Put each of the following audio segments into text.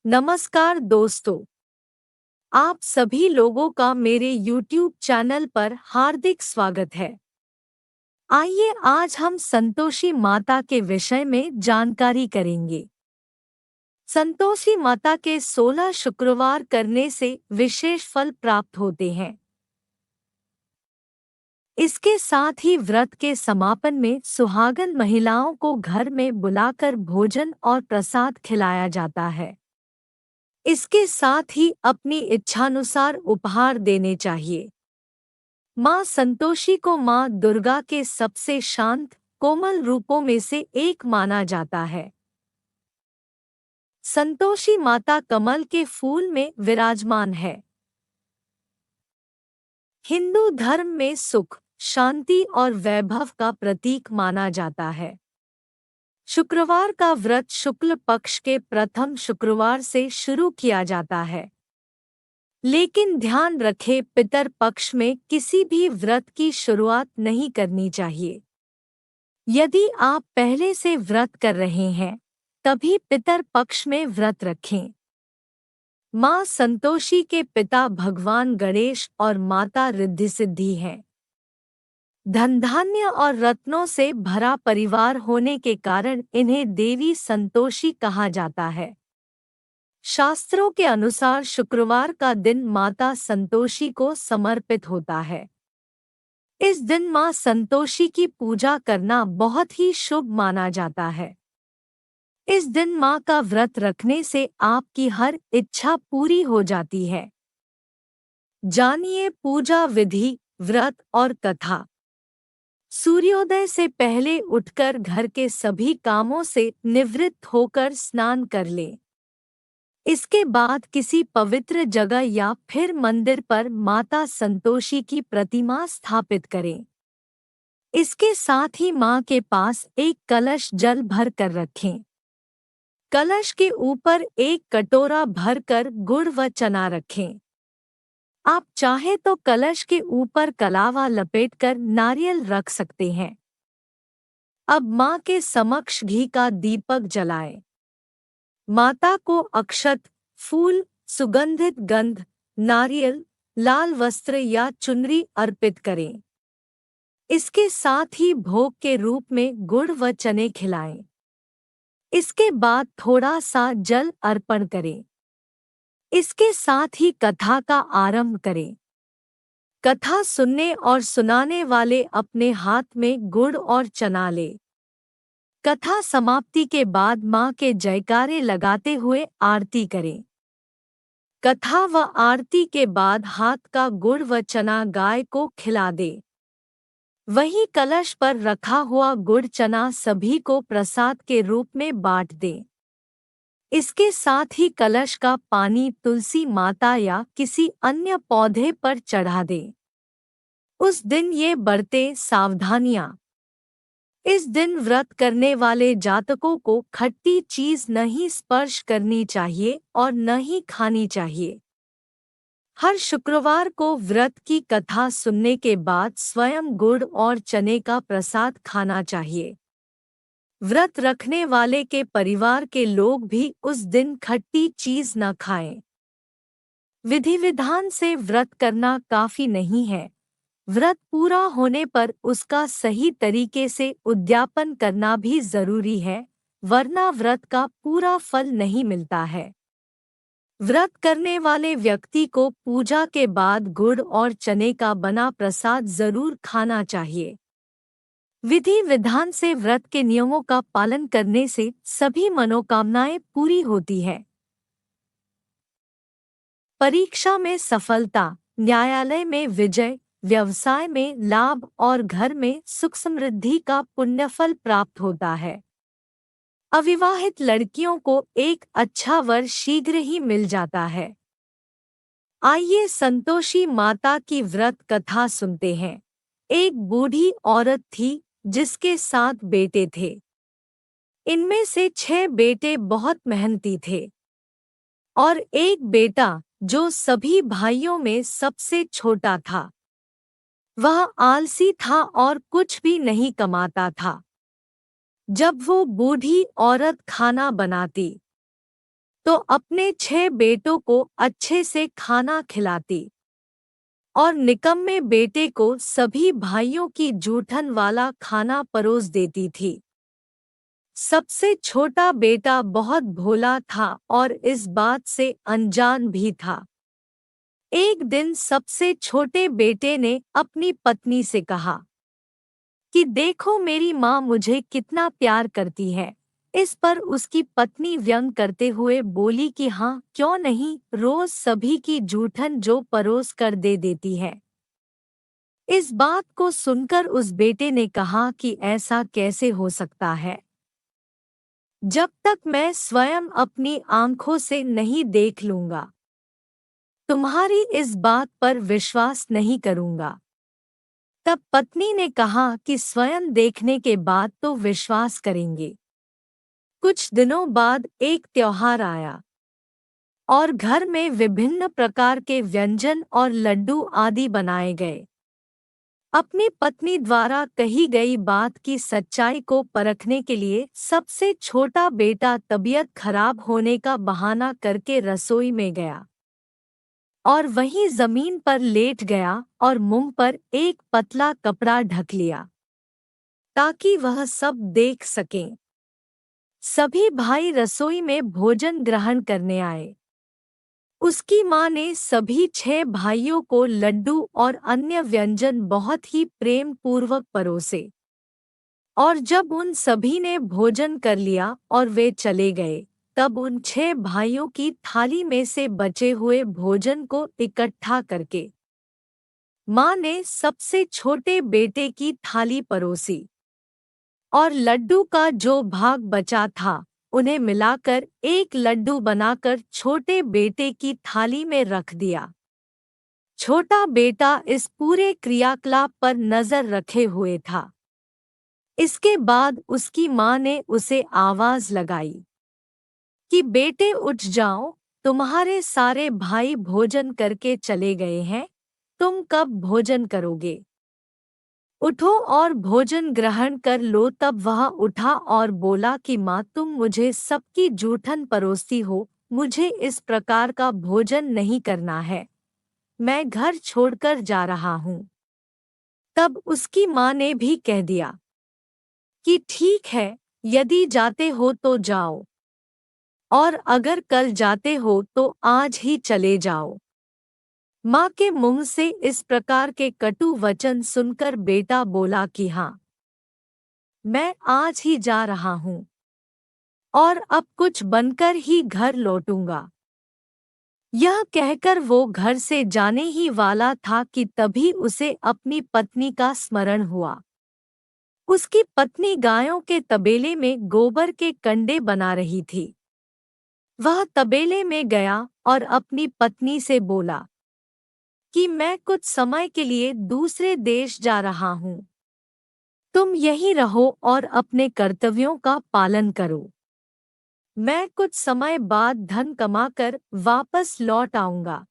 नमस्कार दोस्तों, आप सभी लोगों का मेरे YouTube चैनल पर हार्दिक स्वागत है। आइए आज हम संतोषी माता के विषय में जानकारी करेंगे। संतोषी माता के 16 शुक्रवार करने से विशेष फल प्राप्त होते हैं। इसके साथ ही व्रत के समापन में सुहागन महिलाओं को घर में बुलाकर भोजन और प्रसाद खिलाया जाता है। इसके साथ ही अपनी इच्छानुसार उपहार देने चाहिए। माँ संतोषी को माँ दुर्गा के सबसे शांत, कोमल रूपों में से एक माना जाता है। संतोषी माता कमल के फूल में विराजमान है। हिंदू धर्म में सुख, शांति और वैभव का प्रतीक माना जाता है। शुक्रवार का व्रत शुक्ल पक्ष के प्रथम शुक्रवार से शुरू किया जाता है। लेकिन ध्यान रखें, पितर पक्ष में किसी भी व्रत की शुरुआत नहीं करनी चाहिए। यदि आप पहले से व्रत कर रहे हैं, तभी पितर पक्ष में व्रत रखें। माँ संतोषी के पिता भगवान गणेश और माता रिद्धि सिद्धि हैं। धन धान्य और रत्नों से भरा परिवार होने के कारण इन्हें देवी संतोषी कहा जाता है। शास्त्रों के अनुसार शुक्रवार का दिन माता संतोषी को समर्पित होता है। इस दिन मां संतोषी की पूजा करना बहुत ही शुभ माना जाता है। इस दिन मां का व्रत रखने से आपकी हर इच्छा पूरी हो जाती है। जानिए पूजा विधि, व्रत और कथा। सूर्योदय से पहले उठकर घर के सभी कामों से निवृत्त होकर स्नान कर लें। इसके बाद किसी पवित्र जगह या फिर मंदिर पर माता संतोषी की प्रतिमा स्थापित करें। इसके साथ ही मां के पास एक कलश जल भर कर रखें। कलश के ऊपर एक कटोरा भरकर गुड़ व चना रखें। आप चाहे तो कलश के ऊपर कलावा लपेटकर नारियल रख सकते हैं। अब मां के समक्ष घी का दीपक जलाएं। माता को अक्षत, फूल, सुगंधित गंध, नारियल, लाल वस्त्र या चुनरी अर्पित करें। इसके साथ ही भोग के रूप में गुड़ व चने खिलाएं। इसके बाद थोड़ा सा जल अर्पण करें। इसके साथ ही कथा का आरंभ करें। कथा सुनने और सुनाने वाले अपने हाथ में गुड़ और चना लें। कथा समाप्ति के बाद मां के जयकारे लगाते हुए आरती करें। कथा व आरती के बाद हाथ का गुड़ व चना गाय को खिला दे। वहीं कलश पर रखा हुआ गुड़ चना सभी को प्रसाद के रूप में बांट दे। इसके साथ ही कलश का पानी तुलसी माता या किसी अन्य पौधे पर चढ़ा दे। उस दिन ये बरतें सावधानियां। इस दिन व्रत करने वाले जातकों को खट्टी चीज नहीं स्पर्श करनी चाहिए और न ही खानी चाहिए। हर शुक्रवार को व्रत की कथा सुनने के बाद स्वयं गुड़ और चने का प्रसाद खाना चाहिए। व्रत रखने वाले के परिवार के लोग भी उस दिन खट्टी चीज न खाएं। विधि विधान से व्रत करना काफी नहीं है। व्रत पूरा होने पर उसका सही तरीके से उद्यापन करना भी जरूरी है, वरना व्रत का पूरा फल नहीं मिलता है। व्रत करने वाले व्यक्ति को पूजा के बाद गुड़ और चने का बना प्रसाद जरूर खाना चाहिए। विधि विधान से व्रत के नियमों का पालन करने से सभी मनोकामनाएं पूरी होती है। परीक्षा में सफलता, न्यायालय में विजय, व्यवसाय में लाभ और घर में सुख समृद्धि का पुण्यफल प्राप्त होता है। अविवाहित लड़कियों को एक अच्छा वर शीघ्र ही मिल जाता है। आइए संतोषी माता की व्रत कथा सुनते हैं। एक बूढ़ी औरत थी जिसके 7 बेटे थे। इनमें से 6 बेटे बहुत मेहनती थे और एक बेटा जो सभी भाइयों में सबसे छोटा था, वह आलसी था और कुछ भी नहीं कमाता था। जब वो बूढ़ी औरत खाना बनाती, तो अपने 6 बेटों को अच्छे से खाना खिलाती और निकम्मे बेटे को सभी भाइयों की जूठन वाला खाना परोस देती थी। सबसे छोटा बेटा बहुत भोला था और इस बात से अनजान भी था। एक दिन सबसे छोटे बेटे ने अपनी पत्नी से कहा कि देखो मेरी माँ मुझे कितना प्यार करती है। इस पर उसकी पत्नी व्यंग करते हुए बोली कि हाँ क्यों नहीं, रोज सभी की जूठन जो परोस कर दे देती है। इस बात को सुनकर उस बेटे ने कहा कि ऐसा कैसे हो सकता है, जब तक मैं स्वयं अपनी आंखों से नहीं देख लूंगा तुम्हारी इस बात पर विश्वास नहीं करूंगा। तब पत्नी ने कहा कि स्वयं देखने के बाद तो विश्वास करेंगे। कुछ दिनों बाद एक त्योहार आया और घर में विभिन्न प्रकार के व्यंजन और लड्डू आदि बनाए गए। अपनी पत्नी द्वारा कही गई बात की सच्चाई को परखने के लिए सबसे छोटा बेटा तबीयत खराब होने का बहाना करके रसोई में गया और वहीं जमीन पर लेट गया और मुंह पर एक पतला कपड़ा ढक लिया ताकि वह सब देख सकें। सभी भाई रसोई में भोजन ग्रहण करने आए। उसकी माँ ने सभी 6 भाइयों को लड्डू और अन्य व्यंजन बहुत ही प्रेम पूर्वक परोसे और जब उन सभी ने भोजन कर लिया और वे चले गए, तब उन 6 भाइयों की थाली में से बचे हुए भोजन को इकट्ठा करके माँ ने सबसे छोटे बेटे की थाली परोसी और लड्डू का जो भाग बचा था उन्हें मिलाकर एक लड्डू बनाकर छोटे बेटे की थाली में रख दिया। छोटा बेटा इस पूरे क्रियाकलाप पर नजर रखे हुए था। इसके बाद उसकी माँ ने उसे आवाज लगाई कि बेटे उठ जाओ, तुम्हारे सारे भाई भोजन करके चले गए हैं, तुम कब भोजन करोगे? उठो और भोजन ग्रहण कर लो। तब वह उठा और बोला कि माँ तुम मुझे सबकी जूठन परोसती हो, मुझे इस प्रकार का भोजन नहीं करना है, मैं घर छोड़कर जा रहा हूँ। तब उसकी माँ ने भी कह दिया कि ठीक है, यदि जाते हो तो जाओ और अगर कल जाते हो तो आज ही चले जाओ। माँ के मुंह से इस प्रकार के कटु वचन सुनकर बेटा बोला कि हाँ, मैं आज ही जा रहा हूँ और अब कुछ बनकर ही घर लौटूंगा। यह कहकर वो घर से जाने ही वाला था कि तभी उसे अपनी पत्नी का स्मरण हुआ। उसकी पत्नी गायों के तबेले में गोबर के कंडे बना रही थी। वह तबेले में गया और अपनी पत्नी से बोला कि मैं कुछ समय के लिए दूसरे देश जा रहा हूँ, तुम यहीं रहो और अपने कर्तव्यों का पालन करो। मैं कुछ समय बाद धन कमाकर वापस लौट आऊंगा।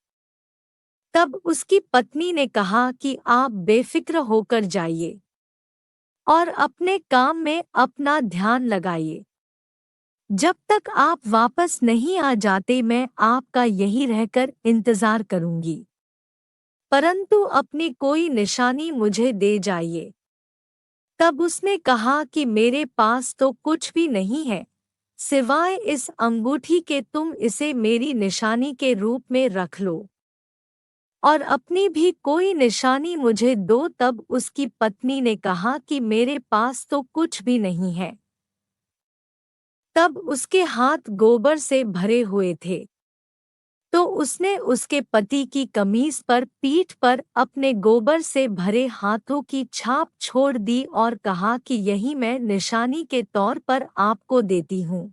तब उसकी पत्नी ने कहा कि आप बेफिक्र होकर जाइए और अपने काम में अपना ध्यान लगाइए। जब तक आप वापस नहीं आ जाते मैं आपका यहीं रहकर इंतजार करूंगी, परंतु अपनी कोई निशानी मुझे दे जाइए। तब उसने कहा कि मेरे पास तो कुछ भी नहीं है सिवाय इस अंगूठी के, तुम इसे मेरी निशानी के रूप में रख लो और अपनी भी कोई निशानी मुझे दो। तब उसकी पत्नी ने कहा कि मेरे पास तो कुछ भी नहीं है। तब उसके हाथ गोबर से भरे हुए थे, तो उसने उसके पति की कमीज पर पीठ पर अपने गोबर से भरे हाथों की छाप छोड़ दी और कहा कि यही मैं निशानी के तौर पर आपको देती हूँ।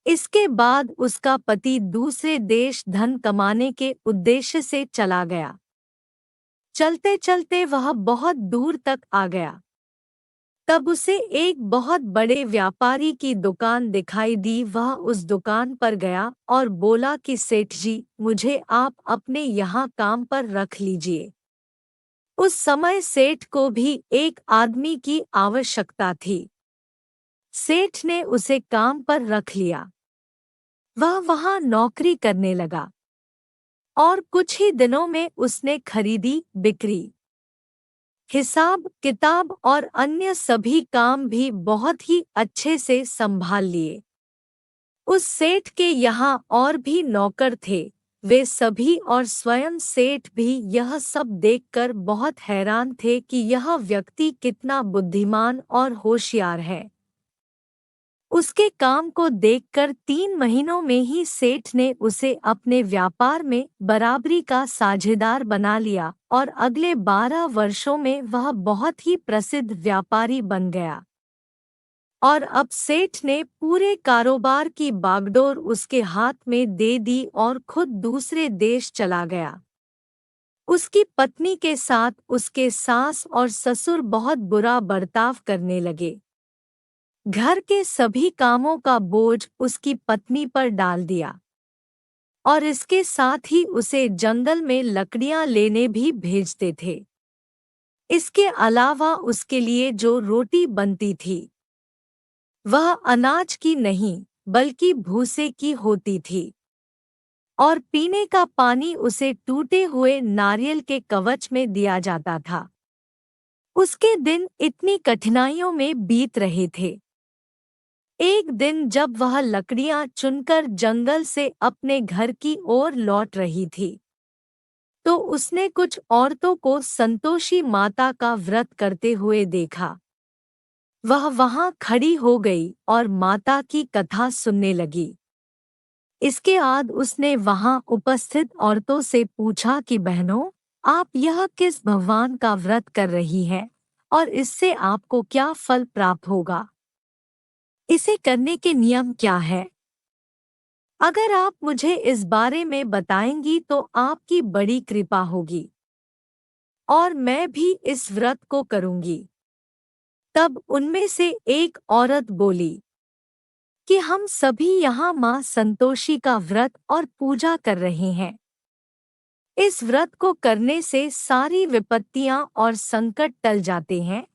इसके बाद उसका पति दूसरे देश धन कमाने के उद्देश्य से चला गया। चलते चलते वह बहुत दूर तक आ गया। तब उसे एक बहुत बड़े व्यापारी की दुकान दिखाई दी। वह उस दुकान पर गया और बोला कि सेठ जी, मुझे आप अपने यहाँ काम पर रख लीजिए। उस समय सेठ को भी एक आदमी की आवश्यकता थी। सेठ ने उसे काम पर रख लिया। वह वहां नौकरी करने लगा और कुछ ही दिनों में उसने खरीदी बिक्री, हिसाब किताब और अन्य सभी काम भी बहुत ही अच्छे से संभाल लिए। उस सेठ के यहाँ और भी नौकर थे, वे सभी और स्वयं सेठ भी यह सब देखकर बहुत हैरान थे कि यह व्यक्ति कितना बुद्धिमान और होशियार है। उसके काम को देखकर 3 महीनों में ही सेठ ने उसे अपने व्यापार में बराबरी का साझेदार बना लिया और अगले 12 वर्षों में वह बहुत ही प्रसिद्ध व्यापारी बन गया। और अब सेठ ने पूरे कारोबार की बागडोर उसके हाथ में दे दी और खुद दूसरे देश चला गया। उसकी पत्नी के साथ उसके सास और ससुर बहुत बुरा बर्ताव करने लगे। घर के सभी कामों का बोझ उसकी पत्नी पर डाल दिया और इसके साथ ही उसे जंगल में लकड़ियां लेने भी भेजते थे। इसके अलावा उसके लिए जो रोटी बनती थी वह अनाज की नहीं बल्कि भूसे की होती थी और पीने का पानी उसे टूटे हुए नारियल के कवच में दिया जाता था। उसके दिन इतनी कठिनाइयों में बीत रहे थे। एक दिन जब वह लकड़ियां चुनकर जंगल से अपने घर की ओर लौट रही थी तो उसने कुछ औरतों को संतोषी माता का व्रत करते हुए देखा। वह वहां खड़ी हो गई और माता की कथा सुनने लगी। इसके बाद उसने वहां उपस्थित औरतों से पूछा कि बहनों, आप यह किस भगवान का व्रत कर रही हैं और इससे आपको क्या फल प्राप्त होगा? इसे करने के नियम क्या है? अगर आप मुझे इस बारे में बताएंगी तो आपकी बड़ी कृपा होगी और मैं भी इस व्रत को करूंगी। तब उनमें से एक औरत बोली कि हम सभी यहाँ माँ संतोषी का व्रत और पूजा कर रहे हैं। इस व्रत को करने से सारी विपत्तियां और संकट टल जाते हैं,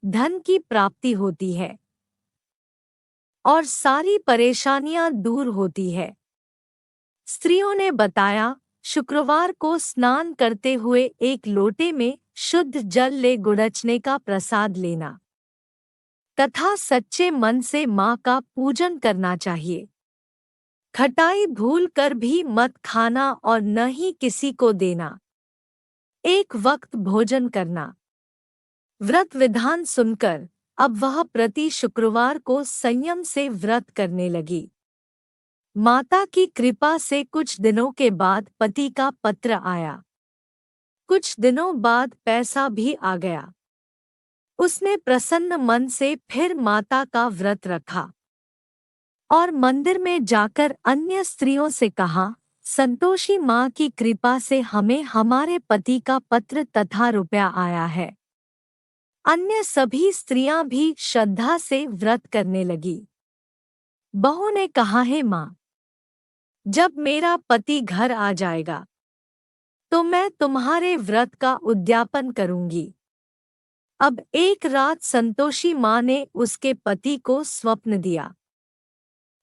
धन की प्राप्ति होती है और सारी परेशानियां दूर होती है। स्त्रियों ने बताया, शुक्रवार को स्नान करते हुए एक लोटे में शुद्ध जल ले गुड़चने का प्रसाद लेना तथा सच्चे मन से माँ का पूजन करना चाहिए। खटाई भूल कर भी मत खाना और न ही किसी को देना। एक वक्त भोजन करना। व्रत विधान सुनकर अब वह प्रति शुक्रवार को संयम से व्रत करने लगी। माता की कृपा से कुछ दिनों के बाद पति का पत्र आया। कुछ दिनों बाद पैसा भी आ गया। उसने प्रसन्न मन से फिर माता का व्रत रखा और मंदिर में जाकर अन्य स्त्रियों से कहा, संतोषी माँ की कृपा से हमें हमारे पति का पत्र तथा रुपया आया है। अन्य सभी स्त्रियां भी श्रद्धा से व्रत करने लगी। बहू ने कहा, है माँ, जब मेरा पति घर आ जाएगा तो मैं तुम्हारे व्रत का उद्यापन करूंगी। अब एक रात संतोषी माँ ने उसके पति को स्वप्न दिया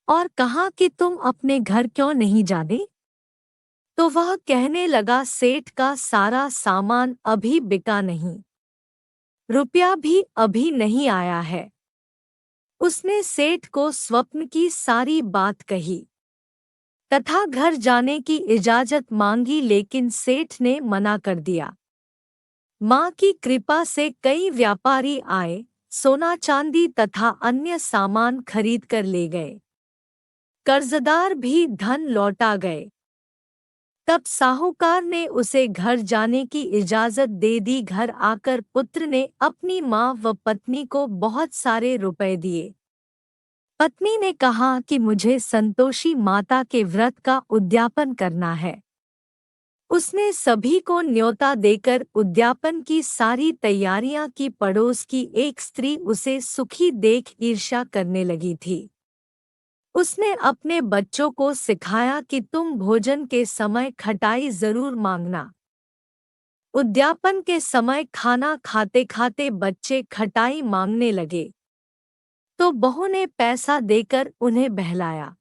और कहा कि तुम अपने घर क्यों नहीं जाते? तो वह कहने लगा, सेठ का सारा सामान अभी बिका नहीं, रुपया भी अभी नहीं आया है। उसने सेठ को स्वप्न की सारी बात कही तथा घर जाने की इजाजत मांगी, लेकिन सेठ ने मना कर दिया। माँ की कृपा से कई व्यापारी आए, सोना चांदी तथा अन्य सामान खरीद कर ले गए। कर्जदार भी धन लौटा गए। तब साहूकार ने उसे घर जाने की इजाजत दे दी। घर आकर पुत्र ने अपनी माँ व पत्नी को बहुत सारे रुपए दिए। पत्नी ने कहा कि मुझे संतोषी माता के व्रत का उद्यापन करना है। उसने सभी को न्योता देकर उद्यापन की सारी तैयारियां की। पड़ोस की एक स्त्री उसे सुखी देख ईर्ष्या करने लगी थी। उसने अपने बच्चों को सिखाया कि तुम भोजन के समय खटाई जरूर मांगना। उद्यापन के समय खाना खाते खाते बच्चे खटाई मांगने लगे तो बहू ने पैसा देकर उन्हें बहलाया।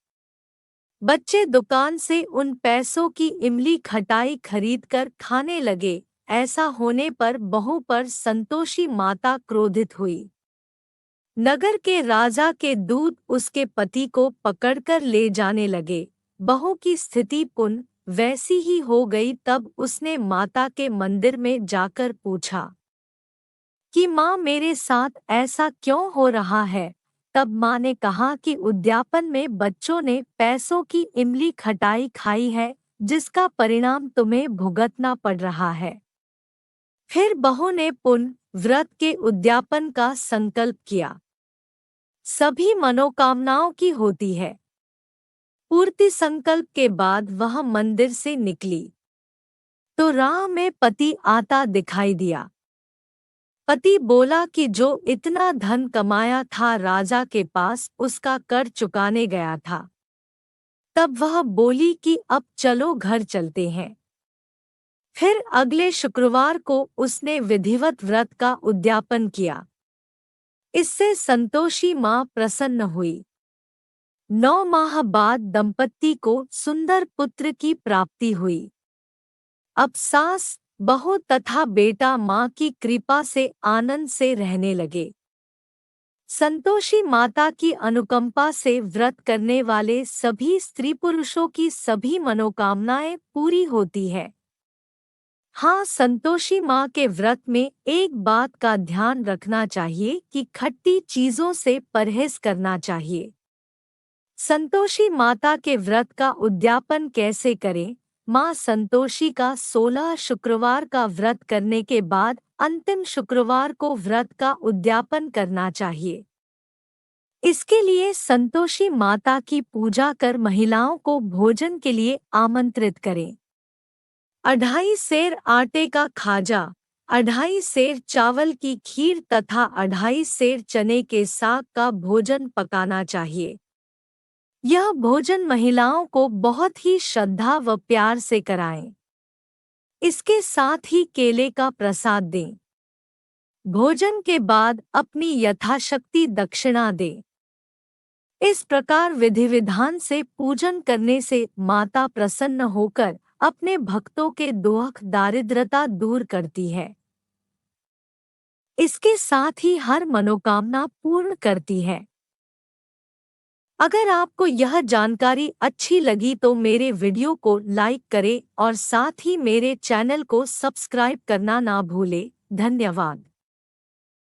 बच्चे दुकान से उन पैसों की इमली खटाई खरीदकर खाने लगे। ऐसा होने पर बहू पर संतोषी माता क्रोधित हुई। नगर के राजा के दूत उसके पति को पकड़कर ले जाने लगे। बहू की स्थिति पुनः वैसी ही हो गई। तब उसने माता के मंदिर में जाकर पूछा कि माँ, मेरे साथ ऐसा क्यों हो रहा है? तब माँ ने कहा कि उद्यापन में बच्चों ने पैसों की इमली खटाई खाई है, जिसका परिणाम तुम्हें भुगतना पड़ रहा है। फिर बहू ने पुनः व्रत के उद्यापन का संकल्प किया। सभी मनोकामनाओं की होती है पूर्ति। संकल्प के बाद वह मंदिर से निकली तो राह में पति आता दिखाई दिया। पति बोला कि जो इतना धन कमाया था राजा के पास, उसका कर चुकाने गया था। तब वह बोली कि अब चलो घर चलते हैं। फिर अगले शुक्रवार को उसने विधिवत व्रत का उद्यापन किया। इससे संतोषी माँ प्रसन्न हुई। 9 माह बाद दंपत्ति को सुंदर पुत्र की प्राप्ति हुई। अब सास, बहू तथा बेटा माँ की कृपा से आनंद से रहने लगे। संतोषी माता की अनुकंपा से व्रत करने वाले सभी स्त्री पुरुषों की सभी मनोकामनाएं पूरी होती है। हाँ, संतोषी माँ के व्रत में एक बात का ध्यान रखना चाहिए कि खट्टी चीजों से परहेज करना चाहिए। संतोषी माता के व्रत का उद्यापन कैसे करें? माँ संतोषी का 16 शुक्रवार का व्रत करने के बाद अंतिम शुक्रवार को व्रत का उद्यापन करना चाहिए। इसके लिए संतोषी माता की पूजा कर महिलाओं को भोजन के लिए आमंत्रित करें। 2.5 सेर आटे का खाजा, 2.5 सेर चावल की खीर तथा 2.5 सेर चने के साग का भोजन पकाना चाहिए। यह भोजन महिलाओं को बहुत ही श्रद्धा व प्यार से कराएं। इसके साथ ही केले का प्रसाद दें। भोजन के बाद अपनी यथाशक्ति दक्षिणा दें। इस प्रकार विधि विधान से पूजन करने से माता प्रसन्न होकर अपने भक्तों के दुख दारिद्रता दूर करती है। इसके साथ ही हर मनोकामना पूर्ण करती है। अगर आपको यह जानकारी अच्छी लगी तो मेरे वीडियो को लाइक करें और साथ ही मेरे चैनल को सब्सक्राइब करना ना भूलें। धन्यवाद।